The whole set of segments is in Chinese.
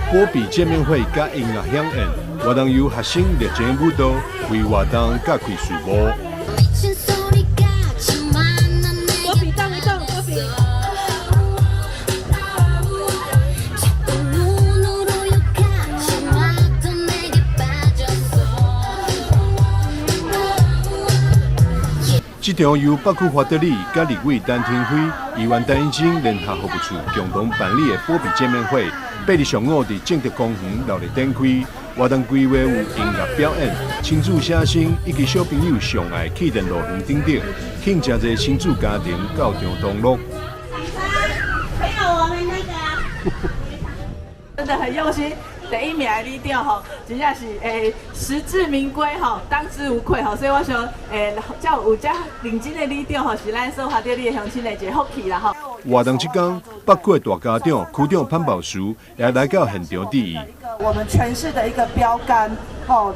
波比见面会甲音乐响应，活动由学生热情舞蹈为活动加开序幕。波比动一动，波比。 这场由北区花德里甲立委陈廷辉、议员陈英金联合服务处共同办理的波比见面会，8日上午伫正德公园热烈展开。活动规划有音乐表演、亲子写生以及小朋友上爱气垫乐园等等，吸真侪亲子家庭到场同乐。还有我们那个，真的很用心。 第一名的里长吼，真正是实至名归吼，当之无愧吼。所以我想叫有遮认真的里长吼，是咱所花德里的乡亲的一个福气啦吼。活动这天，北区的大家长、区长潘宝淑也来到现场致意。我们全市的一个标杆吼，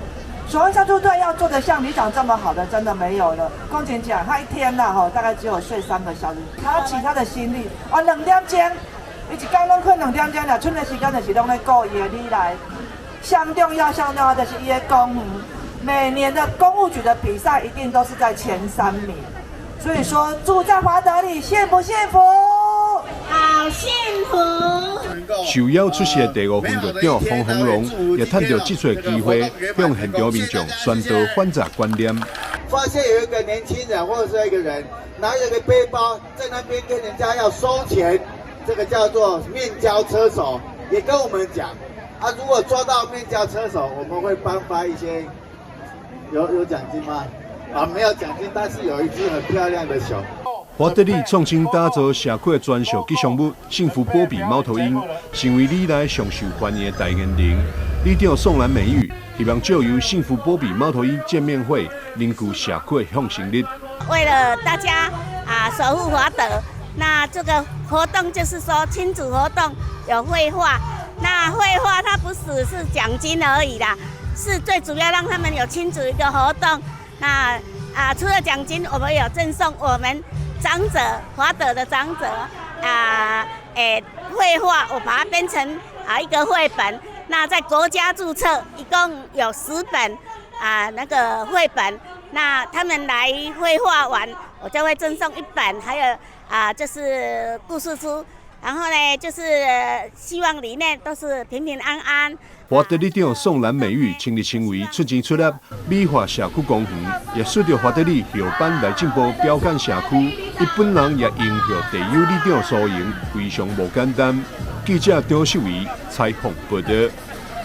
守望相助队要做的像里长这么好的，真的没有了。公检讲，他一天呐吼，大概只有睡3个小时，他其他的心力2点钟。 伊一天拢困2点钟了，剩的时间就是拢在顾伊的理来。上重要就是伊的公务，每年的公务局的比赛一定都是在前3名。所以说，住在华德里幸不幸福？好幸福！受邀出席的第5分队长洪宏龙也趁着这次机会，向现场民众宣导反诈观念。发现有一个年轻人或者是一个人拿着个背包在那边跟人家要收钱。 这个叫做面交车手，也跟我们讲，如果抓到面交车手，我们会颁发一些有奖金吗？没有奖金，但是有一只很漂亮的熊。华德里创新打造社区的专属吉祥物幸福波比猫头鹰，成为里内上受欢迎的代言人。里长送来美誉，希望借由幸福波比猫头鹰见面会，凝聚社区的向心力。为了大家守护华德。 那这个活动就是说亲子活动有绘画，那绘画它不只是奖金而已啦，是最主要让他们有亲子一个活动。那除了奖金，我们有赠送我们长者华德的长者绘画，我把它编成一个绘本。那在国家注册，一共有10本那个绘本。那他们来绘画完，我就会赠送1本，还有。 就是故事书，然后呢，就是希望里面都是平平安安。华德里长宋兰美玉亲力亲为，出钱出力美化社区公园，也随着华德里后班来进步标杆社区。伊本人也应效地有里长所言，非常无简单。记者张秀仪采访报道。